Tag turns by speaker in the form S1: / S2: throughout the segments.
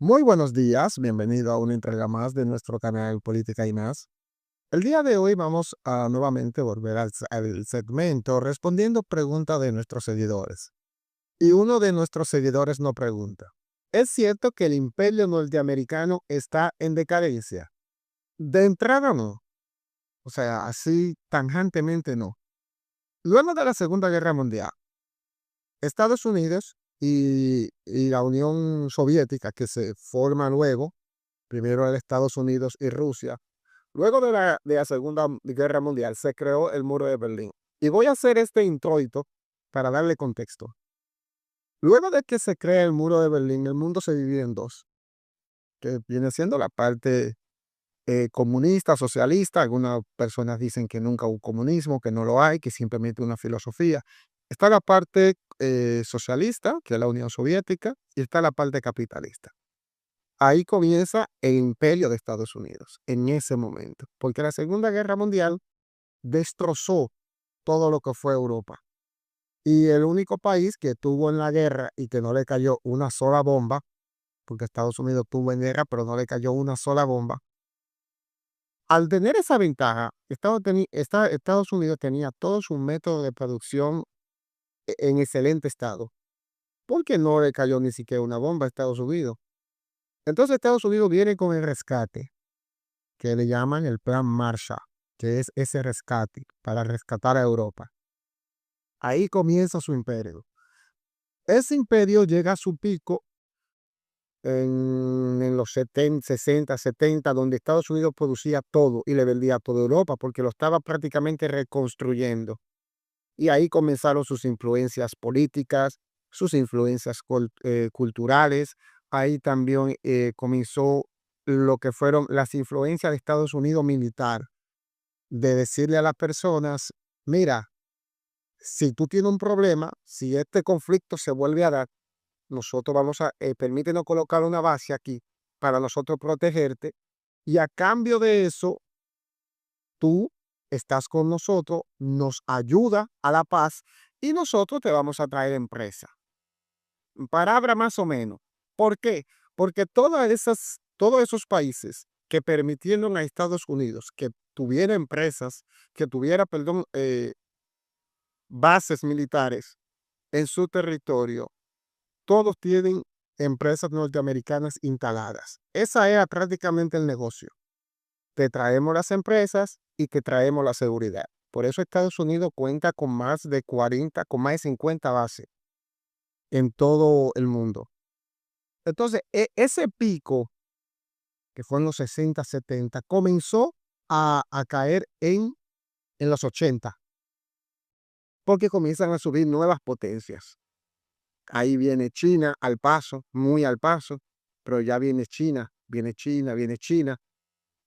S1: Muy buenos días, bienvenido a una entrega más de nuestro canal Política y más. El día de hoy vamos a nuevamente volver al segmento respondiendo preguntas de nuestros seguidores. Y uno de nuestros seguidores nos pregunta, ¿es cierto que el imperio norteamericano está en decadencia? De entrada no, o sea, así tangentemente no. Luego de la Segunda Guerra Mundial, Estados Unidos y la Unión Soviética, que se forma luego, primero era Estados Unidos y Rusia. Luego de la Segunda Guerra Mundial se creó el Muro de Berlín. Y voy a hacer este introito para darle contexto. Luego de que se crea el Muro de Berlín, el mundo se divide en dos, que viene siendo la parte comunista, socialista. Algunas personas dicen que nunca hubo comunismo, que no lo hay, que simplemente una filosofía. Está la parte socialista, que es la Unión Soviética, y está la parte capitalista. Ahí comienza el imperio de Estados Unidos, en ese momento, porque la Segunda Guerra Mundial destrozó todo lo que fue Europa. Y el único país que tuvo en la guerra y que no le cayó una sola bomba, porque Estados Unidos tuvo en guerra, pero no le cayó una sola bomba. Al tener esa ventaja, Estados Unidos tenía todo su método de producción en excelente estado, porque no le cayó ni siquiera una bomba a Estados Unidos. Entonces Estados Unidos viene con el rescate, que le llaman el Plan Marshall, que es ese rescate para rescatar a Europa. Ahí comienza su imperio. Ese imperio llega a su pico en los 70, 60, 70, donde Estados Unidos producía todo y le vendía a toda Europa porque lo estaba prácticamente reconstruyendo. Y ahí comenzaron sus influencias políticas, sus influencias culturales. Ahí también comenzó lo que fueron las influencias de Estados Unidos militar, de decirle a las personas, mira, si tú tienes un problema, si este conflicto se vuelve a dar, nosotros vamos a, permítenos colocar una base aquí para nosotros protegerte y a cambio de eso, tú estás con nosotros, nos ayuda a la paz y nosotros te vamos a traer empresa. Palabra más o menos. ¿Por qué? Porque todos esos países que permitieron a Estados Unidos que tuviera empresas, que tuviera, perdón, bases militares en su territorio, todos tienen empresas norteamericanas instaladas. Esa era prácticamente el negocio. Te traemos las empresas y te traemos la seguridad. Por eso Estados Unidos cuenta con más de 40, con más de 50 bases en todo el mundo. Entonces, ese pico, que fue en los 60, 70, comenzó a caer en los 80, porque comienzan a subir nuevas potencias. Ahí viene China al paso, muy al paso, pero ya viene China, viene China, viene China.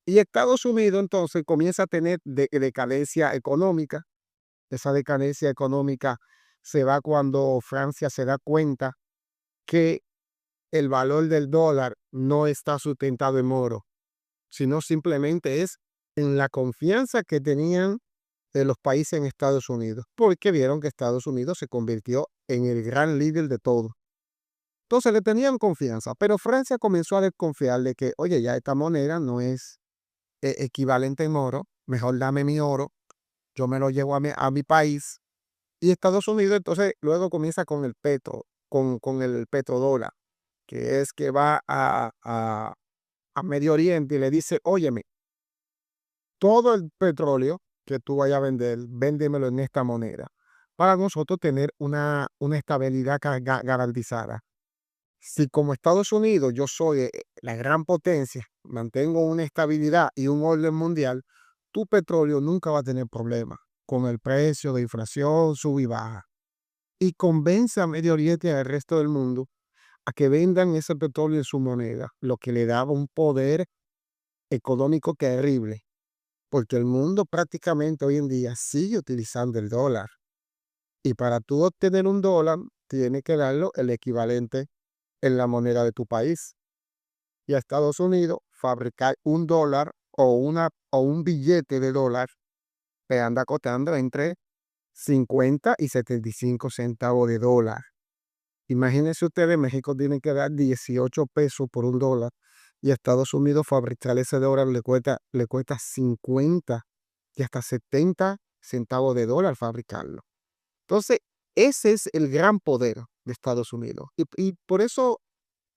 S1: Y Estados Unidos entonces comienza a tener decadencia económica. Esa decadencia económica se va cuando Francia se da cuenta que el valor del dólar no está sustentado en oro, sino simplemente es en la confianza que tenían de los países en Estados Unidos, porque vieron que Estados Unidos se convirtió en el gran líder de todo. Entonces le tenían confianza, pero Francia comenzó a desconfiar de que, oye, ya esta moneda no es equivalente en oro, mejor dame mi oro, yo me lo llevo a mi país. Y Estados Unidos entonces luego comienza con el con el petrodólar, que es que va a Medio Oriente y le dice, óyeme, todo el petróleo que tú vayas a vender, véndemelo en esta moneda, para nosotros tener una estabilidad garantizada. Si como Estados Unidos yo soy la gran potencia, mantengo una estabilidad y un orden mundial, tu petróleo nunca va a tener problemas con el precio de inflación, sube y baja. Y convence a Medio Oriente y al resto del mundo a que vendan ese petróleo en su moneda, lo que le daba un poder económico terrible, porque el mundo prácticamente hoy en día sigue utilizando el dólar. Y para tú obtener un dólar, tienes que darlo el equivalente en la moneda de tu país. Y a Estados Unidos fabricar un dólar o un billete de dólar te anda costando entre 50 y 75 centavos de dólar. Imagínense ustedes, México tiene que dar 18 pesos por $1 y a Estados Unidos fabricar ese dólar le cuesta 50 y hasta 70 centavos de dólar fabricarlo. Entonces, ese es el gran poder de Estados Unidos. Y por eso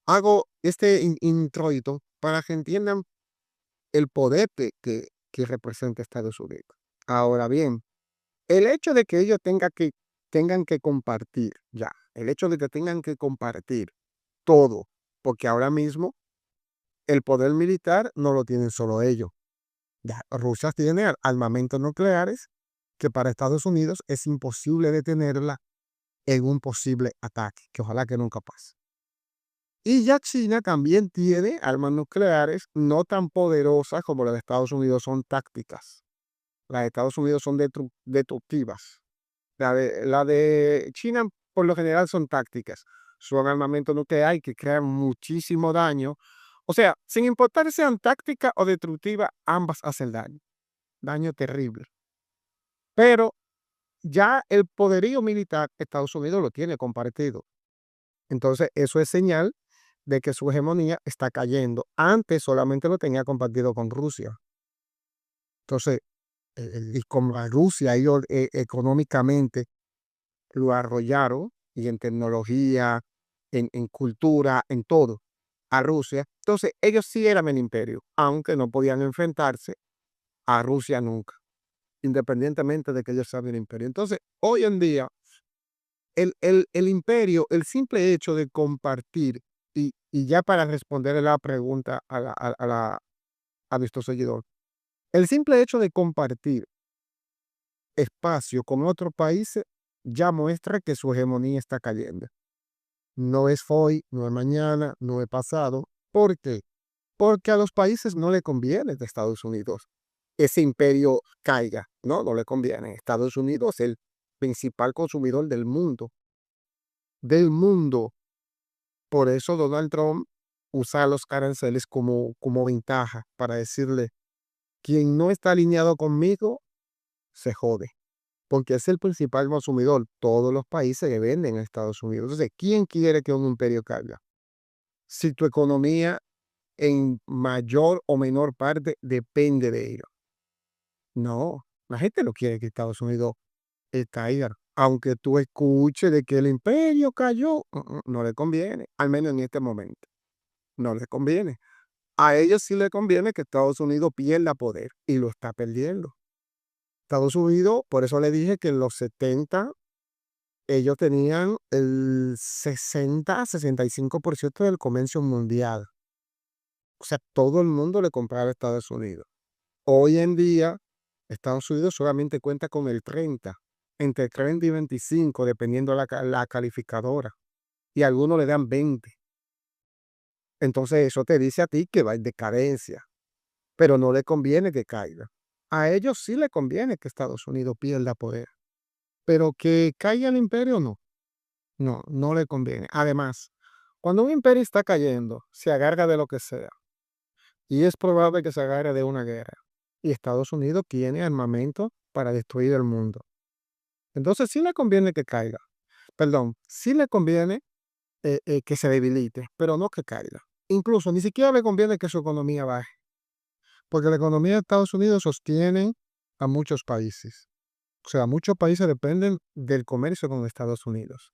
S1: hago este introito para que entiendan el poder que representa Estados Unidos. Ahora bien, el hecho de que ellos tengan que compartir, ya, el hecho de que tengan que compartir todo, porque ahora mismo el poder militar no lo tienen solo ellos. Ya, Rusia tiene armamentos nucleares que para Estados Unidos es imposible detenerla en un posible ataque, que ojalá que nunca pase. Y ya China también tiene armas nucleares no tan poderosas como las de Estados Unidos, son tácticas. Las de Estados Unidos son destructivas. La de China por lo general son tácticas. Son armamentos nucleares que crean muchísimo daño. O sea, sin importar si sean tácticas o destructivas, ambas hacen daño. Daño terrible. Pero ya el poderío militar Estados Unidos lo tiene compartido. Entonces, eso es señal de que su hegemonía está cayendo. Antes solamente lo tenía compartido con Rusia. Entonces, y con Rusia, ellos económicamente lo arrollaron y en tecnología, en cultura, en todo, a Rusia. Entonces, ellos sí eran el imperio, aunque no podían enfrentarse a Rusia nunca, independientemente de que ellos sean el imperio. Entonces, hoy en día, el imperio, el simple hecho de compartir, y ya para responder la pregunta a nuestro seguidor, el simple hecho de compartir espacio con otros países ya muestra que su hegemonía está cayendo. No es hoy, no es mañana, no es pasado. ¿Por qué? Porque a los países no le conviene de Estados Unidos ese imperio caiga, ¿no? No le conviene. Estados Unidos es el principal consumidor del mundo. Del mundo. Por eso Donald Trump usa los aranceles como ventaja para decirle, quien no está alineado conmigo, se jode. Porque es el principal consumidor. Todos los países que venden a Estados Unidos. Entonces, ¿quién quiere que un imperio caiga? Si tu economía en mayor o menor parte depende de ello. No, la gente no quiere que Estados Unidos caiga. Aunque tú escuches de que el imperio cayó, no le conviene, al menos en este momento. No le conviene. A ellos sí le conviene que Estados Unidos pierda poder y lo está perdiendo. Estados Unidos, por eso le dije que en los 70 ellos tenían el 60-65% del comercio mundial. O sea, todo el mundo le compraba a Estados Unidos. Hoy en día, Estados Unidos solamente cuenta con el 30, entre 30 y 25, dependiendo la calificadora. Y algunos le dan 20. Entonces, eso te dice a ti que va en decadencia, pero no le conviene que caiga. A ellos sí le conviene que Estados Unidos pierda poder, pero que caiga el imperio no. No, no le conviene. Además, cuando un imperio está cayendo, se agarra de lo que sea. Y es probable que se agarre de una guerra. Y Estados Unidos tiene armamento para destruir el mundo. Entonces sí le conviene que caiga. Perdón, sí le conviene que se debilite, pero no que caiga. Incluso ni siquiera le conviene que su economía baje. Porque la economía de Estados Unidos sostiene a muchos países. O sea, muchos países dependen del comercio con Estados Unidos.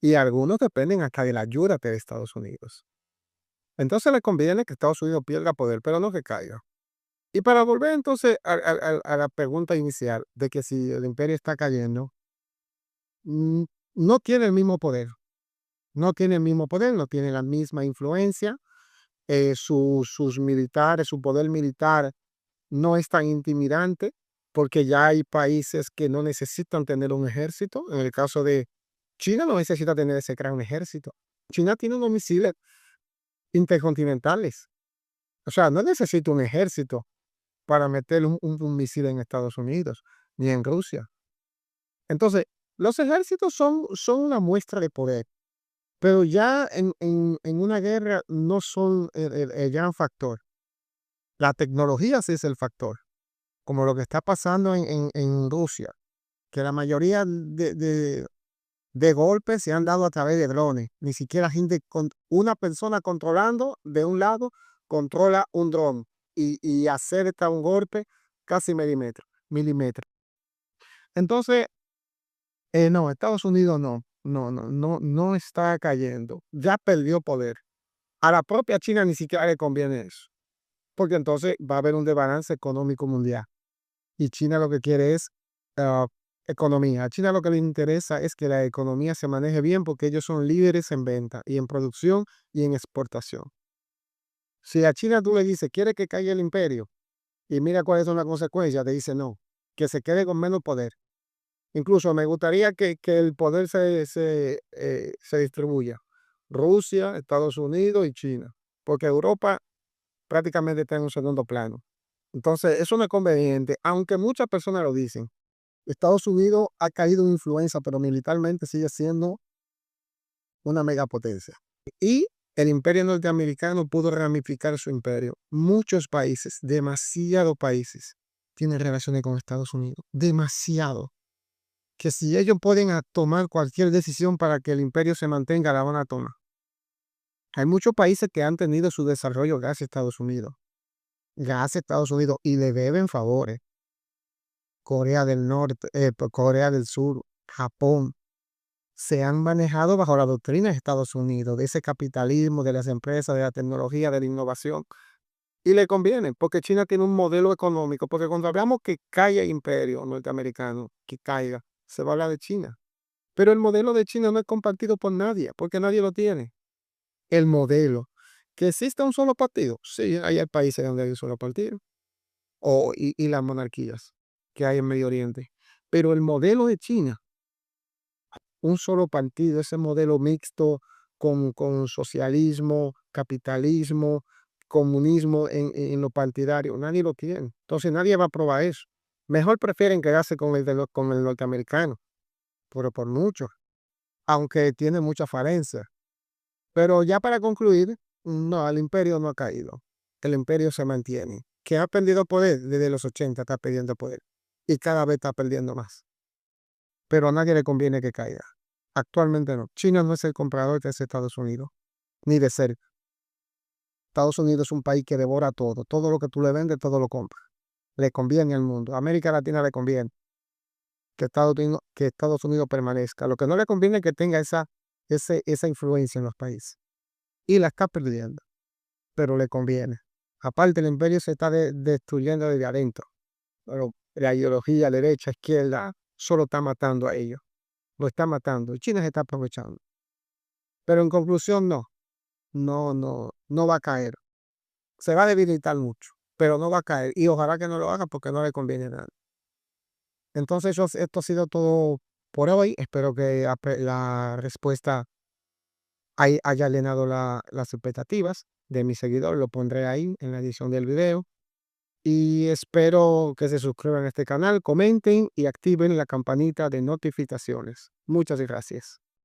S1: Y algunos dependen hasta de la ayuda de Estados Unidos. Entonces le conviene que Estados Unidos pierda poder, pero no que caiga. Y para volver entonces a la pregunta inicial de que si el imperio está cayendo, mm, no tiene el mismo poder, no tiene el mismo poder, no tiene la misma influencia, sus militares, su poder militar no es tan intimidante, porque ya hay países que no necesitan tener un ejército. En el caso de China no necesita tener ese gran ejército. China tiene unos misiles intercontinentales. O sea, no necesita un ejército para meter un misil en Estados Unidos ni en Rusia. Entonces, los ejércitos son una muestra de poder, pero ya en una guerra no son el gran factor. La tecnología sí es el factor, como lo que está pasando en Rusia, que la mayoría De golpe se han dado a través de drones. Ni siquiera gente con una persona controlando de un lado controla un dron y acerta un golpe casi milímetro, milímetro. Entonces, no, Estados Unidos no está cayendo. Ya perdió poder. A la propia China ni siquiera le conviene eso, porque entonces va a haber un desbalance económico mundial. Y China lo que quiere es ah, economía. A China lo que le interesa es que la economía se maneje bien porque ellos son líderes en venta y en producción y en exportación. Si a China tú le dices, quiere que caiga el imperio y mira cuáles son las consecuencias, te dice no, que se quede con menos poder. Incluso me gustaría que el poder se distribuya. Rusia, Estados Unidos y China. Porque Europa prácticamente está en un segundo plano. Entonces, eso no es conveniente, aunque muchas personas lo dicen. Estados Unidos ha caído en influencia, pero militarmente sigue siendo una megapotencia. Y el imperio norteamericano pudo ramificar su imperio. Muchos países, demasiados países, tienen relaciones con Estados Unidos. Demasiado. Que si ellos pueden tomar cualquier decisión para que el imperio se mantenga, la van a tomar. Hay muchos países que han tenido su desarrollo gracias a Estados Unidos. Gracias a Estados Unidos y le deben favores. Corea del Norte, Corea del Sur, Japón, se han manejado bajo la doctrina de Estados Unidos, de ese capitalismo, de las empresas, de la tecnología, de la innovación. Y le conviene, porque China tiene un modelo económico, porque cuando hablamos que caiga el imperio norteamericano, que caiga, se va a hablar de China. Pero el modelo de China no es compartido por nadie, porque nadie lo tiene. El modelo. Que exista un solo partido. Sí, hay países donde hay un solo partido. Y las monarquías que hay en Medio Oriente. Pero el modelo de China, un solo partido, ese modelo mixto con socialismo, capitalismo, comunismo en lo partidario, nadie lo tiene. Entonces nadie va a probar eso. Mejor prefieren quedarse con el norteamericano, pero por mucho, aunque tiene mucha falencia. Pero ya para concluir, no, el imperio no ha caído. El imperio se mantiene. Que ha perdido poder desde los 80, está perdiendo poder. Y cada vez está perdiendo más. Pero a nadie le conviene que caiga. Actualmente no. China no es el comprador de Estados Unidos, ni de cerca. Estados Unidos es un país que devora todo. Todo lo que tú le vendes, todo lo compra. Le conviene al mundo. A América Latina le conviene que Estados Unidos permanezca. Lo que no le conviene es que tenga esa influencia en los países. Y la está perdiendo, pero le conviene. Aparte, el imperio se está destruyendo desde adentro. Pero la ideología derecha, izquierda, solo está matando a ellos. Lo está matando. Y China se está aprovechando. Pero en conclusión, no va a caer. Se va a debilitar mucho, pero no va a caer. Y ojalá que no lo haga porque no le conviene nada. Entonces, esto ha sido todo por hoy. Espero que la respuesta haya llenado las expectativas de mis seguidores. Lo pondré ahí en la edición del video. Y espero que se suscriban a este canal, comenten y activen la campanita de notificaciones. Muchas gracias.